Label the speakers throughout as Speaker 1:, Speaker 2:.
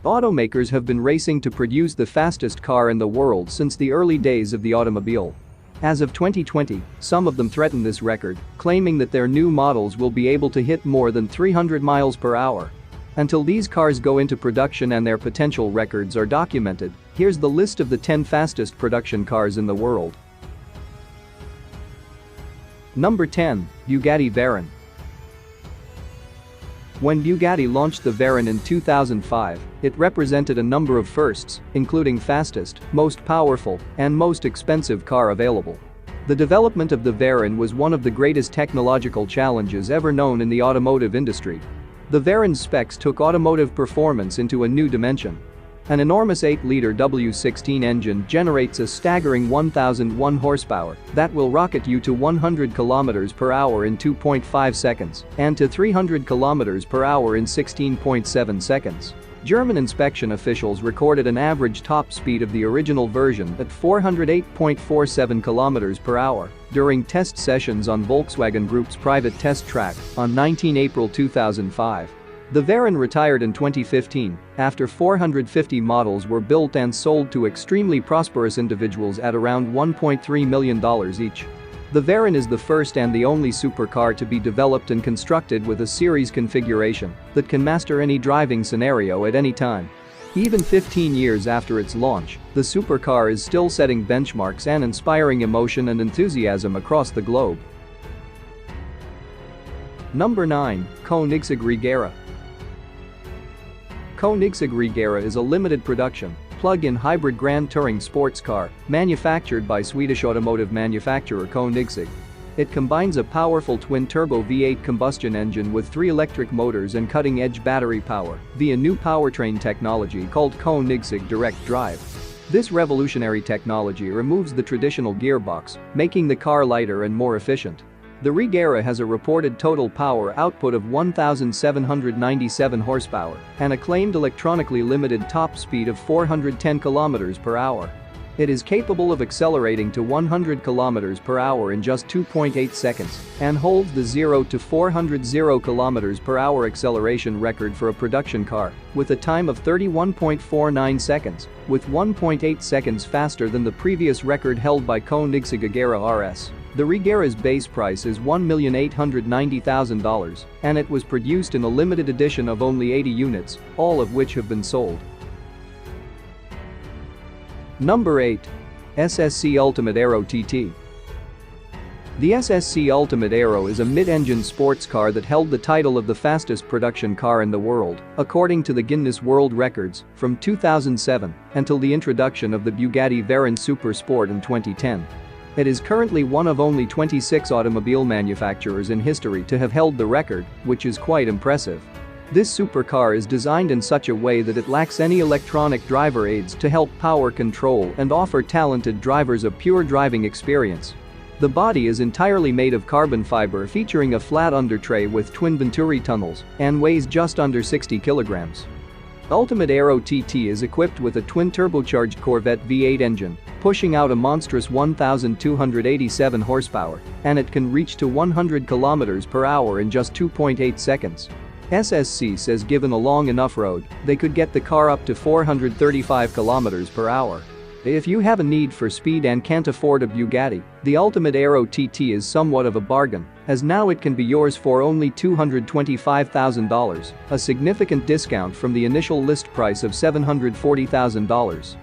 Speaker 1: Automakers have been racing to produce the fastest car in the world since the early days of the automobile. As of 2020, some of them threaten this record, claiming that their new models will be able to hit more than 300 miles per hour. Until these cars go into production and their potential records are documented, here's the list of the 10 fastest production cars in the world. Number 10. Bugatti Veyron. When Bugatti launched the Veyron in 2005, it represented a number of firsts, including fastest, most powerful, and most expensive car available. The development of the Veyron was one of the greatest technological challenges ever known in the automotive industry. The Veyron's specs took automotive performance into a new dimension. An enormous 8-liter W16 engine generates a staggering 1,001 horsepower that will rocket you to 100 km per hour in 2.5 seconds and to 300 km per hour in 16.7 seconds. German inspection officials recorded an average top speed of the original version at 408.47 km per hour during test sessions on Volkswagen Group's private test track on 19 April 2005. The Veyron retired in 2015 after 450 models were built and sold to extremely prosperous individuals at around $1.3 million each. The Veyron is the first and the only supercar to be developed and constructed with a series configuration that can master any driving scenario at any time. Even 15 years after its launch, the supercar is still setting benchmarks and inspiring emotion and enthusiasm across the globe. Number 9. Koenigsegg Regera. Koenigsegg Regera is a limited production, plug-in hybrid Grand Touring sports car manufactured by Swedish automotive manufacturer Koenigsegg. It combines a powerful twin-turbo V8 combustion engine with 3 electric motors and cutting-edge battery power via new powertrain technology called Koenigsegg Direct Drive. This revolutionary technology removes the traditional gearbox, making the car lighter and more efficient. The Regera has a reported total power output of 1,797 horsepower and a claimed electronically limited top speed of 410 km per hour. It is capable of accelerating to 100 km per hour in just 2.8 seconds and holds the 0 to 400 km per hour acceleration record for a production car with a time of 31.49 seconds, with 1.8 seconds faster than the previous record held by Koenigsegg Agera RS. The Regera's base price is $1,890,000 and it was produced in a limited edition of only 80 units, all of which have been sold. Number 8. SSC Ultimate Aero TT. The SSC Ultimate Aero is a mid-engine sports car that held the title of the fastest production car in the world, according to the Guinness World Records, from 2007 until the introduction of the Bugatti Veyron Super Sport in 2010. It is currently one of only 26 automobile manufacturers in history to have held the record, which is quite impressive. This supercar is designed in such a way that it lacks any electronic driver aids to help power control and offer talented drivers a pure driving experience. The body is entirely made of carbon fiber featuring a flat undertray with twin Venturi tunnels and weighs just under 60 kilograms. Ultimate Aero TT is equipped with a twin-turbocharged Corvette V8 engine, pushing out a monstrous 1,287 horsepower, and it can reach to 100 km per hour in just 2.8 seconds. SSC says given a long enough road, they could get the car up to 435 km per hour. If you have a need for speed and can't afford a Bugatti, the Ultimate Aero TT is somewhat of a bargain, as now it can be yours for only $225,000, a significant discount from the initial list price of $740,000.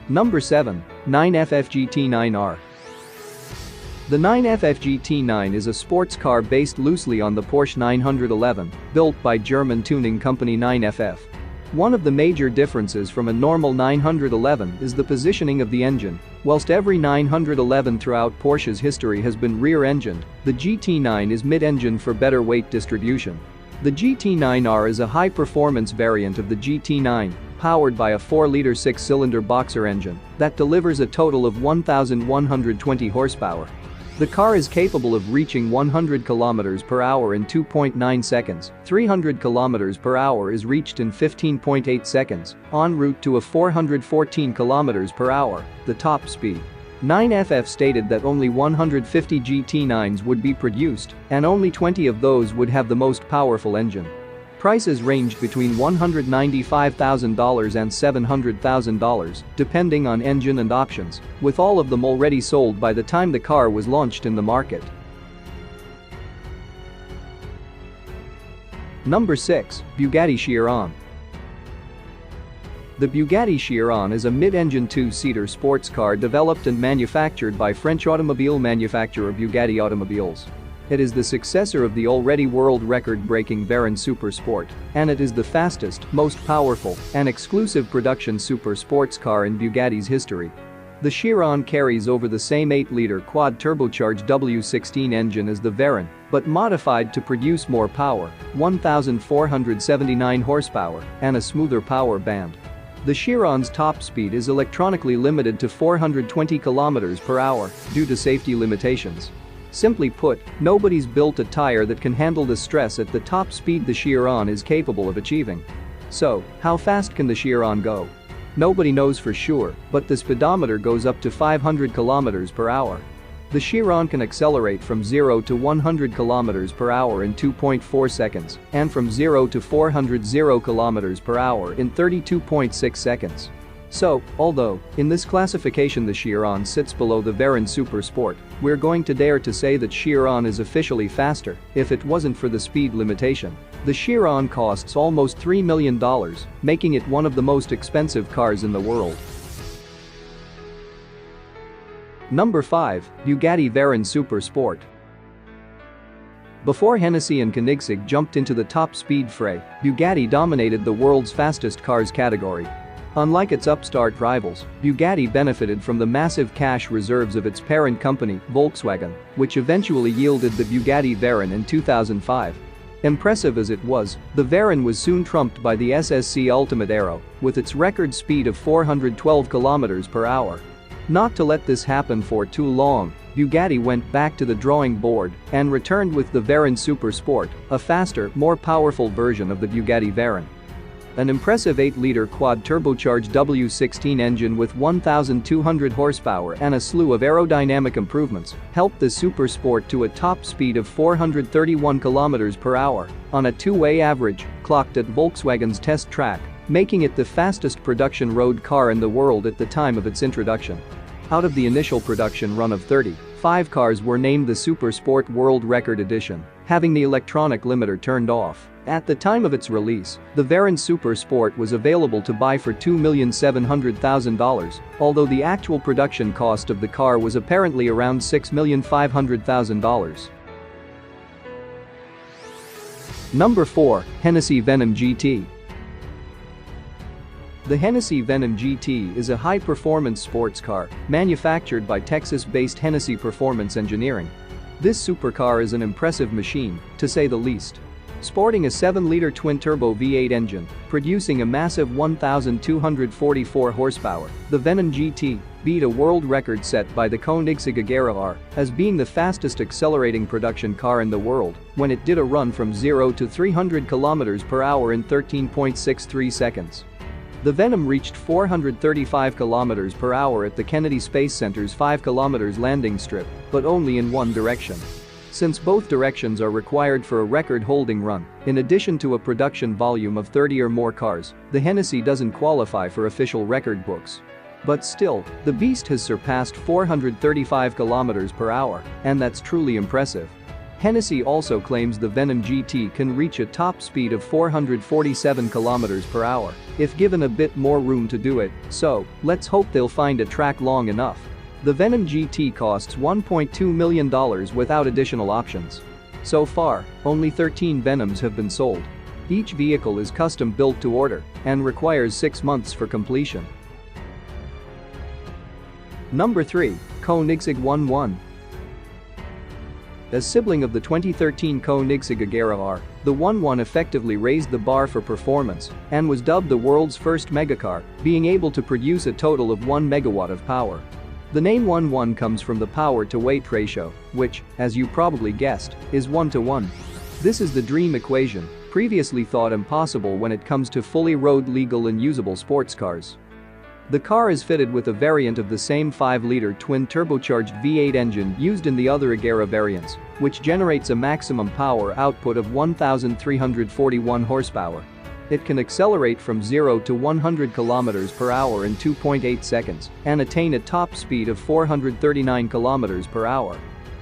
Speaker 1: Number 7. 9FF GT9R. The 9FF GT9 is a sports car based loosely on the Porsche 911, built by German tuning company 9FF. One of the major differences from a normal 911 is the positioning of the engine. Whilst every 911 throughout Porsche's history has been rear-engined, the GT9 is mid-engine for better weight distribution. The GT9R is a high-performance variant of the GT9, powered by a 4-liter 6-cylinder boxer engine that delivers a total of 1,120 horsepower. The car is capable of reaching 100 km per hour in 2.9 seconds, 300 km per hour is reached in 15.8 seconds, en route to a 414 km per hour, the top speed. 9FF stated that only 150 GT9s would be produced, and only 20 of those would have the most powerful engine. Prices ranged between $195,000 and $700,000, depending on engine and options, with all of them already sold by the time the car was launched in the market. Number 6. Bugatti Chiron. The Bugatti Chiron is a mid-engine two-seater sports car developed and manufactured by French automobile manufacturer Bugatti Automobiles. It is the successor of the already world record-breaking Veyron Super Sport, and it is the fastest, most powerful, and exclusive production super sports car in Bugatti's history. The Chiron carries over the same 8-liter quad-turbocharged W16 engine as the Veyron, but modified to produce more power, 1,479 horsepower, and a smoother power band. The Chiron's top speed is electronically limited to 420 km per hour due to safety limitations. Simply put, nobody's built a tire that can handle the stress at the top speed the Chiron is capable of achieving. So, how fast can the Chiron go? Nobody knows for sure, but the speedometer goes up to 500 km per hour. The Chiron can accelerate from 0 to 100 km per hour in 2.4 seconds and from 0 to 400 km per hour in 32.6 seconds. So, although, in this classification the Chiron sits below the Veyron Super Sport, we're going to dare to say that Chiron is officially faster if it wasn't for the speed limitation. The Chiron costs almost $3 million, making it one of the most expensive cars in the world. Number 5. Bugatti Veyron Super Sport. Before Hennessy and Koenigsegg jumped into the top speed fray, Bugatti dominated the world's fastest cars category. Unlike its upstart rivals, Bugatti benefited from the massive cash reserves of its parent company, Volkswagen, which eventually yielded the Bugatti Veyron in 2005. Impressive as it was, the Veyron was soon trumped by the SSC Ultimate Aero, with its record speed of 412 km per hour. Not to let this happen for too long, Bugatti went back to the drawing board and returned with the Veyron Super Sport, a faster, more powerful version of the Bugatti Veyron. An impressive 8-liter quad-turbocharged W16 engine with 1,200 horsepower and a slew of aerodynamic improvements helped the Super Sport to a top speed of 431 km per hour on a two-way average, clocked at Volkswagen's test track, making it the fastest production road car in the world at the time of its introduction. Out of the initial production run of 30, 5 cars were named the Super Sport World Record Edition, having the electronic limiter turned off. At the time of its release, the Veyron Super Sport was available to buy for $2,700,000, although the actual production cost of the car was apparently around $6,500,000. Number 4. Hennessy Venom GT. The Hennessy Venom GT is a high-performance sports car manufactured by Texas-based Hennessy Performance Engineering. This supercar is an impressive machine, to say the least. Sporting a 7-liter twin-turbo V8 engine, producing a massive 1,244 horsepower, the Venom GT beat a world record set by the Koenigsegg Agera R as being the fastest accelerating production car in the world when it did a run from 0 to 300 km per hour in 13.63 seconds. The Venom reached 435 km per hour at the Kennedy Space Center's 5 km landing strip, but only in one direction. Since both directions are required for a record-holding run, in addition to a production volume of 30 or more cars, the Hennessy doesn't qualify for official record books. But still, the beast has surpassed 435 km per hour, and that's truly impressive. Hennessy also claims the Venom GT can reach a top speed of 447 km per hour if given a bit more room to do it, so let's hope they'll find a track long enough. The Venom GT costs $1.2 million without additional options. So far, only 13 Venoms have been sold. Each vehicle is custom built to order and requires 6 months for completion. Number 3. Koenigsegg 11. As sibling of the 2013 Koenigsegg Agera R, the 11 effectively raised the bar for performance and was dubbed the world's first megacar, being able to produce a total of 1 megawatt of power. The name 11 comes from the power-to-weight ratio, which, as you probably guessed, is 1:1. This is the dream equation, previously thought impossible when it comes to fully road-legal and usable sports cars. The car is fitted with a variant of the same 5-liter twin-turbocharged V8 engine used in the other Agera variants, which generates a maximum power output of 1,341 horsepower. It can accelerate from 0 to 100 km per hour in 2.8 seconds and attain a top speed of 439 km per hour.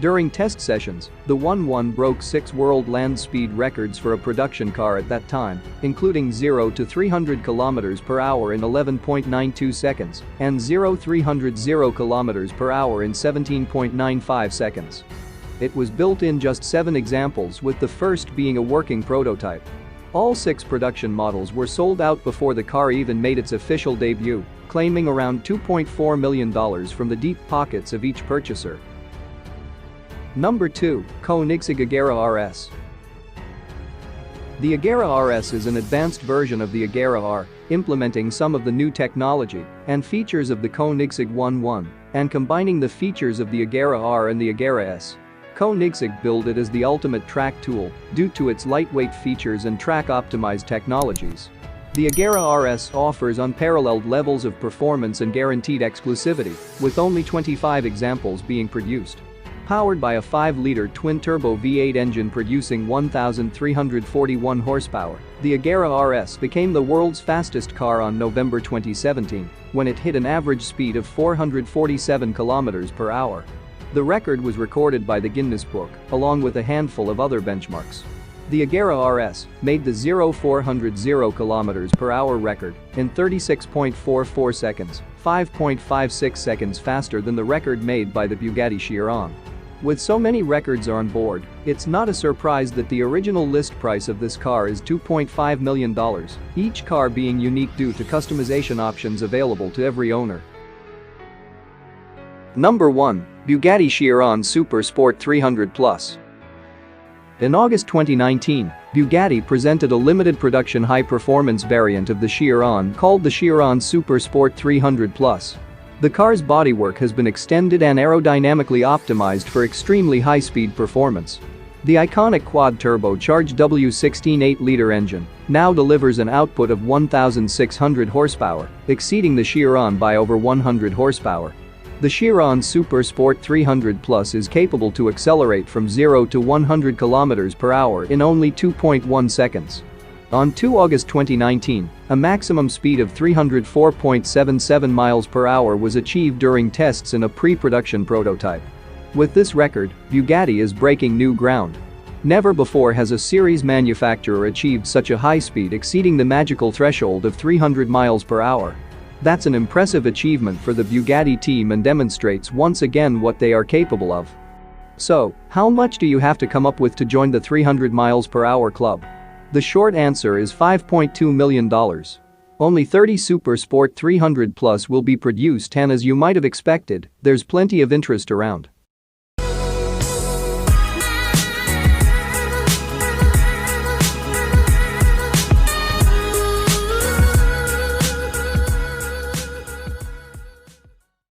Speaker 1: During test sessions, the 1.1 broke 6 world land speed records for a production car at that time, including 0 to 300 km per hour in 11.92 seconds and 0-300 km per hour in 17.95 seconds. It was built in just 7 examples, with the first being a working prototype. All 6 production models were sold out before the car even made its official debut, claiming around $2.4 million from the deep pockets of each purchaser. Number 2. Koenigsegg Agera RS. The Agera RS is an advanced version of the Agera R, implementing some of the new technology and features of the Koenigsegg 1.1 and combining the features of the Agera R and the Agera S. Koenigsegg billed it as the ultimate track tool due to its lightweight features and track-optimized technologies. The Agera RS offers unparalleled levels of performance and guaranteed exclusivity, with only 25 examples being produced. Powered by a 5-liter twin-turbo V8 engine producing 1,341 horsepower, the Agera RS became the world's fastest car on November 2017, when it hit an average speed of 447 km per hour. The record was recorded by the Guinness Book, along with a handful of other benchmarks. The Agera RS made the 0-400 km per hour record in 36.44 seconds, 5.56 seconds faster than the record made by the Bugatti Chiron. With so many records on board, it's not a surprise that the original list price of this car is $2.5 million, each car being unique due to customization options available to every owner. Number 1. Bugatti Chiron Super Sport 300 Plus. In August 2019, Bugatti presented a limited production high-performance variant of the Chiron called the Chiron Super Sport 300 Plus. The car's bodywork has been extended and aerodynamically optimized for extremely high-speed performance. The iconic quad-turbocharged W16 8-liter engine now delivers an output of 1,600 horsepower, exceeding the Chiron by over 100 horsepower. The Chiron Super Sport 300 Plus is capable to accelerate from 0 to 100 km per hour in only 2.1 seconds. On 2 August 2019, a maximum speed of 304.77 miles per hour was achieved during tests in a pre-production prototype. With this record, Bugatti is breaking new ground. Never before has a series manufacturer achieved such a high speed exceeding the magical threshold of 300 miles per hour. That's an impressive achievement for the Bugatti team and demonstrates once again what they are capable of. So, how much do you have to come up with to join the 300 miles per hour club? The short answer is $5.2 million. Only 30 Super Sport 300 Plus will be produced, and as you might have expected, there's plenty of interest around.